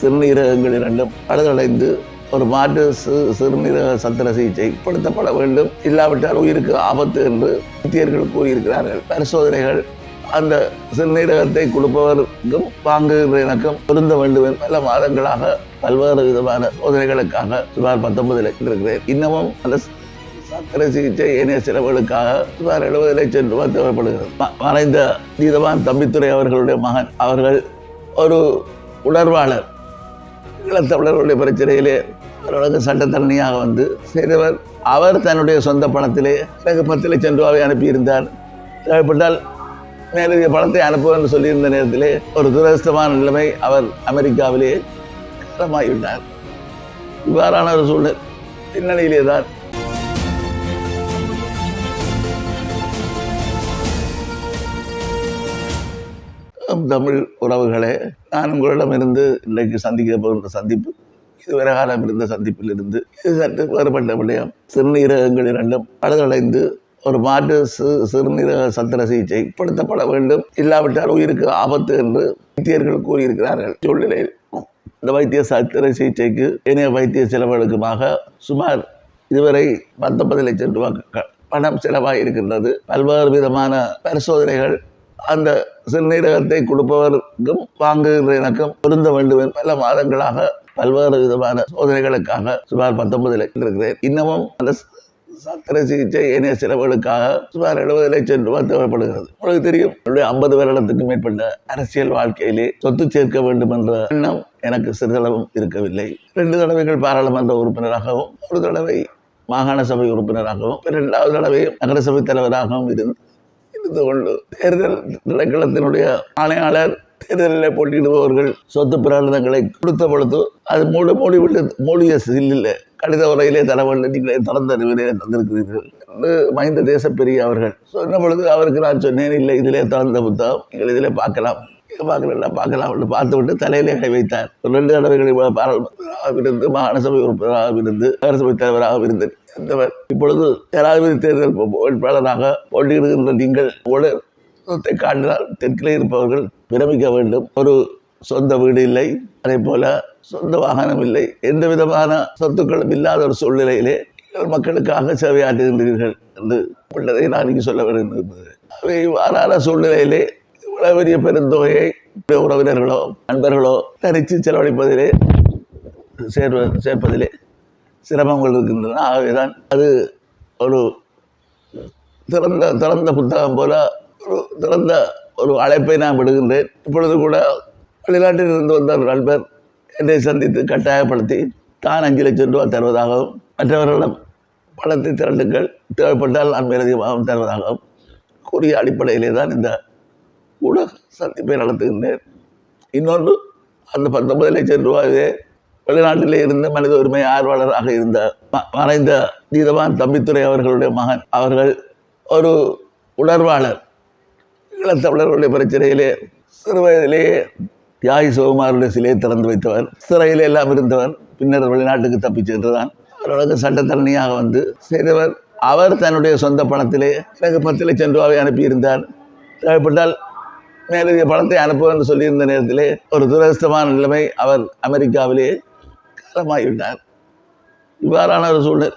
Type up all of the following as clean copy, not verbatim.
சிறுநீரகங்கள் இரண்டும் பழுதடைந்து ஒரு மாற்று சிறுநீரக சத்திர சிகிச்சை படுத்தப்பட வேண்டும். இல்லாவிட்டால் உயிருக்கு ஆபத்து என்று வைத்தியர்கள் கூறியிருக்கிறார்கள். பரிசோதனைகள் அந்த சிறுநீரகத்தை கொடுப்பவருக்கும் வாங்குகின்ற எனக்கும் பொருந்த வேண்டும் என்று பல மாதங்களாக பல்வேறு விதமான சோதனைகளுக்காக சுமார் 19 லட்சம் இருக்கிறேன். இன்னமும் அந்த சத்திர சிகிச்சை ஏனைய செலவுகளுக்காக சுமார் 70 லட்சம் ரூபாய் தேவைப்படுகிறது. மறைந்த நீதவான் தம்பித்துரை அவர்களுடைய மகன் அவர்கள் ஒரு உணர்வாளர். ஈழத்தமிழர்களுடைய பிரச்சனையிலே அவர்களுக்கு சட்டத்தரணியாக வந்து செய்தவர். அவர் தன்னுடைய சொந்த பணத்திலே எனக்கு 10 லட்சம் ரூபாவை அனுப்பியிருந்தார். தேவைப்பட்டால் மேலதிக பணத்தை அனுப்புவோம் என்று சொல்லியிருந்த நேரத்திலே ஒரு துரதிர்ஷ்டமான நிலைமை, அவர் அமெரிக்காவிலே காலமாகிவிட்டார். இவ்வாறான ஒரு சூழல் பின்னணியிலே தான் தமிழ் உறவுகளே, நான் உங்களிடமிருந்து இன்றைக்கு சந்திக்க போகின்ற சந்திப்பு இதுவரை காலம் இருந்த சந்திப்பில் இருந்து இது சற்று வேறுபட்ட விடயம். சிறுநீரகங்கள் இரண்டும் பழுதடைந்து ஒரு மாற்று சிறுநீரக சத்திர சிகிச்சை படுத்தப்பட வேண்டும். இல்லாவிட்டால் உயிருக்கு ஆபத்து என்று வைத்தியர்கள் கூறியிருக்கிறார்கள். சூழ்நிலையில் இந்த வைத்திய சத்திர சிகிச்சைக்கு ஏனைய வைத்திய செலவுகளுக்குமாக சுமார் இதுவரை 19 லட்சம் ரூபாய் பணம் செலவாக இருக்கின்றது. பல்வேறு விதமான பரிசோதனைகள் அந்த சிறுநீரகத்தை கொடுப்பவருக்கும் வாங்குகின்ற எனக்கும் பொருந்த வேண்டும் என்று பல மாதங்களாக பல்வேறு விதமான சோதனைகளுக்காக சுமார் 19 லட்சம் இருக்கிறேன். இன்னமும் அந்த சத்திர சிகிச்சை ஏனைய செலவுகளுக்காக சுமார் 70 லட்சம் ரூபாய் தேவைப்படுகிறது. உங்களுக்கு தெரியும், 50 வருடத்துக்கு மேற்பட்ட அரசியல் வாழ்க்கையிலே சொத்து சேர்க்க வேண்டும் என்ற எண்ணம் எனக்கு சிறிதளவும் இருக்கவில்லை. 2 தடவைகள் பாராளுமன்ற உறுப்பினராகவும், ஒரு தடவை மாகாண சபை உறுப்பினராகவும், 2வது தடவையும் நகரசபை தலைவராகவும் இருந்து கொண்டு தேர்தல் திணைக்களத்தினுடைய ஆணையாளர் தேர்தலில் போட்டியிடுபவர்கள் சொத்து பிரகடனங்களை கொடுத்த பொழுது அது மூடிய சில்லில் கடித உரையிலே தர வேண்டும், நீங்களே திறந்த அறிவிலே தந்திருக்கிறீர்கள் என்று மஹிந்த தேசப்பிரிய அவர்கள் சொன்ன பொழுது அவருக்கு நான் சொன்னேன், இல்லை இதிலே திறந்த புத்தகம், நீங்கள் இதிலே பார்க்கலாம் என்று பார்த்துவிட்டு தலையிலே கை வைத்தார். 2 தடவைகளில் பாராளுமன்றமாக இருந்து, மாகாண சபை உறுப்பினராக இருந்து, நகரசபை தலைவராக இருந்தேன். இப்பொழுது ஜனாதிபதி தேர்தல் வேட்பாளராக போட்டியிடுகின்ற நீங்கள் சொத்தை காட்டினால் தெற்கிலே இருப்பவர்கள் பிரமிக்க வேண்டும். ஒரு சொந்த வீடு இல்லை, அதே போல சொந்த வாகனம் இல்லை, எந்த விதமான சொத்துக்களும் இல்லாத ஒரு சூழ்நிலையிலே நீங்கள் மக்களுக்காக சேவையாற்றுகின்றீர்கள் என்று உள்ளதை நான் இங்கு சொல்ல வேண்டியிருந்தது. அவை இவ்வாறான சூழ்நிலையிலே இவ்வளவு பெரிய பெருந்தொகையை உறவினர்களோ நண்பர்களோ தரித்து செலவழிப்பதிலே சேர்ப்பதிலே சிரமங்கள் இருக்கின்றன. ஆகவேதான் அது ஒரு திறந்த புத்தகம் போல திறந்த ஒரு அழைப்பை நான் விடுகின்றேன். இப்பொழுது கூட வெளிநாட்டில் இருந்து வந்த ஒரு நண்பர் என்னை சந்தித்து கட்டாயப்படுத்தி தான் 5 லட்சம் ரூபாய் தருவதாகவும், மற்றவர்களிடம் பணத்தை திரண்டுங்கள், தேவைப்பட்டால் நான் மேலதிகமாகவும் தருவதாகவும் கூறிய அடிப்படையிலே தான் இந்த ஊடக சந்திப்பை நடத்துகின்றேன். இன்னொன்று, அந்த 19 லட்சம் ரூபாயே வெளிநாட்டிலே இருந்த மனித உரிமை ஆர்வலராக இருந்த மறைந்த நீதவான் தம்பித்துரை அவர்களுடைய மகன் அவர்கள் ஒரு உணர்வாளர். ஈழத்தமிழர்களுடைய பிரச்சனையிலே சிறு வயதிலேயே தியாகி சிவகுமாருடைய சிலையை திறந்து வைத்தவர், சிறையில் எல்லாம் இருந்தவர், பின்னர் வெளிநாட்டுக்கு தப்பிச் சென்றுதான் அவர்களுக்கு சட்டத்தரணியாக வந்து செய்தவர். அவர் தன்னுடைய சொந்த பணத்திலே எனக்கு 10 லட்சம் ரூபாவை அனுப்பியிருந்தார். தேவைப்பட்டால் மேலதிக பணத்தை அனுப்புவோம் என்று சொல்லியிருந்த நேரத்திலே ஒரு துரதிர்ஷ்டமான நிலைமை, அவர் அமெரிக்காவிலே காலமாகிவிட்டார். இவ்வாறான ஒரு சூழல்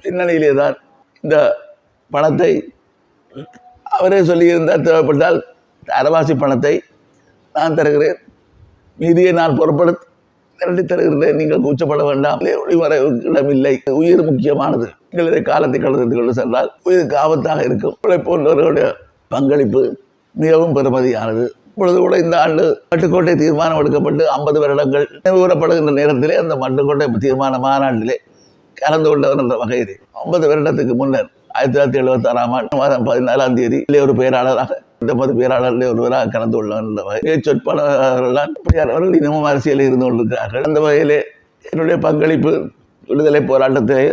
பின்னணியிலே தான் இந்த பணத்தை அவரே சொல்லியிருந்தார், தேவைப்பட்டால் அரவாசி பணத்தை நான் தருகிறேன், மீதியை நான் பொறுப்படுத்தி திரட்டி தருகிறேன், நீங்கள் கூச்சப்பட வேண்டாம், இடமில்லை, உயிர் முக்கியமானது, நீங்கள் இதை காலத்தை கடந்து கொண்டு சென்றால் உயிருக்கு ஆபத்தாக இருக்கும். போன்றவர்களுடைய பங்களிப்பு மிகவும் பெருமதியானது. இப்பொழுது கூட இந்த ஆண்டு மட்டுக்கோட்டை தீர்மானம் எடுக்கப்பட்டு 50 வருடங்கள் நினைவுகூரப்படுகின்ற நேரத்திலே அந்த மட்டுக்கோட்டை தீர்மான மாநாட்டிலே கலந்து கொண்டவர் என்ற வகையில் 50 வருடத்துக்கு முன்னர் 1976ஆம் ஆண்டு மாதம் 14ஆம் தேதி ஒரு பேராளராக, இந்த 10 பேராளர்களே ஒருவராக கலந்து கொள்ளவர் என்ற வகையில் சொற்பாளர்களால் இப்படியானவர்கள் இன்னமும் அரசியலில் இருந்து கொண்டிருக்கிறார்கள். அந்த வகையிலே என்னுடைய பங்களிப்பு விடுதலை போராட்டத்திலே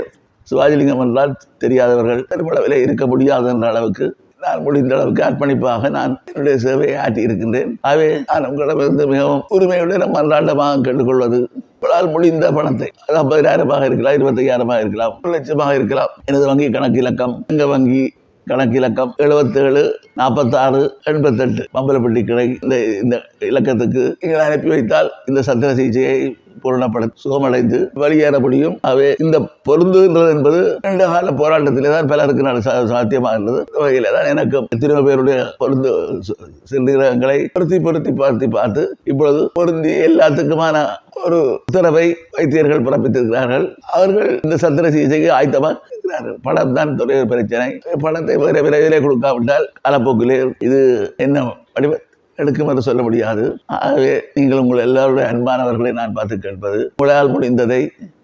சிவாஜிலிங்கம் என்றால் தெரியாதவர்கள் பெருமளவிலே இருக்க முடியாது என்ற அளவுக்கு நான் முடிந்த அளவுக்கு அர்ப்பணிப்பாக நான் என்னுடைய சேவையை ஆற்றி இருக்கின்றேன். ஆகவே நான் உங்களிடமிருந்து மிகவும் உரிமையுடன் மன்றாண்டமாக கேட்டுக்கொள்வது, உங்களால் முடிந்த பணத்தை, அது 50,000 இருக்கலாம், 25,000 இருக்கலாம், 1 லட்சமாக இருக்கலாம், எனது வங்கி கணக்கு இலக்கம், எங்கள் வங்கி கணக்கிலக்கம் 77 46 88 பம்பலப்பட்டி கிளை. இந்த இலக்கத்துக்கு நீங்கள் அனுப்பி வைத்தால் இந்த சத்திர சிகிச்சையை பூரணப்படுத்தி சுகமடைந்து வெளியேற முடியும். அவை இந்த பொருந்துகின்றது என்பது நீண்ட கால போராட்டத்திலே தான் பலருக்கு சாத்தியமாக இருந்தது. வகையில தான் எனக்கு எத்தனையோ பேருடைய பொருந்து சிறுநீரகங்களை பொருத்தி பார்த்து இப்பொழுது பொருந்தி எல்லாத்துக்குமான ஒரு உத்தரவை வைத்தியர்கள் பிறப்பித்திருக்கிறார்கள். அவர்கள் இந்த சத்திர சிகிச்சைக்கு ஆயத்தமாக இருக்கிறார்கள். பணம் தான் ஒரே பிரச்சனை. பணத்தை விரைவிலே கொடுக்காவிட்டால் காலப்போக்கிலே இது என்ன வடிவ எடுக்கும் என்று சொல்ல முடியாது. ஆகவே நீங்கள் உங்கள் எல்லாருடைய அன்பானவர்களை நான் பார்த்து கேட்பது, உங்களால் முடிந்ததை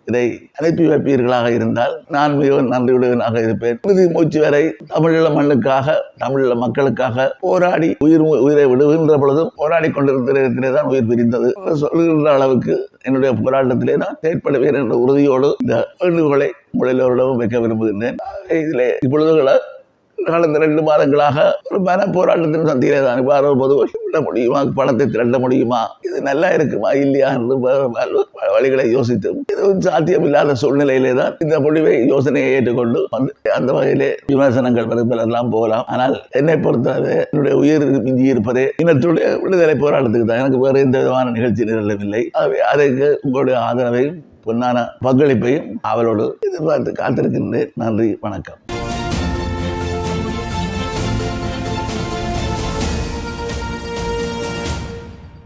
இதை அனுப்பி வைப்பீர்களாக இருந்தால் நான் மிகவும் நன்றியுடையவனாக இருப்பேன். இறுதி மூச்சு வரை தமிழீழ மண்ணுக்காக, தமிழீழ மக்களுக்காக போராடி உயிரை விடுகின்ற பொழுதும் போராடி கொண்டிருந்த தான் உயிர் பிரிந்தது சொல்கின்ற அளவுக்கு என்னுடைய போராட்டத்திலே நான் செயற்படுவேன் என்ற உறுதியோடு இந்த வேண்டுகோளை உங்களோரிடமும் வைக்க விரும்புகின்றேன். இதிலே இப்பொழுது கடந்த 2 மாதங்களாக ஒரு மன போராட்டத்தின் சந்தியிலே தான் பொது விட முடியுமா, பணத்தை திரட்ட முடியுமா, இது நல்லா இருக்குமா இல்லையா என்று வழிகளை யோசித்தும் எதுவும் சாத்தியமில்லாத சூழ்நிலையிலே தான் இந்த முடிவை யோசனையை ஏற்றுக்கொண்டு அந்த வகையிலே விமர்சனங்கள் பலரெல்லாம் போகலாம். ஆனால் என்னை பொறுத்தவரை என்னுடைய உயிர் மிஞ்சி இருப்பதே இனத்துடைய விடுதலை போராட்டத்துக்கு தான். எனக்கு வேறு எந்த விதமான நிகழ்ச்சி நிகழவில்லை. அதற்கு உங்களுடைய ஆதரவையும் பொன்னான பங்களிப்பையும் அவளோடு எதிர்பார்த்து காத்திருக்கின்றேன். நன்றி, வணக்கம்.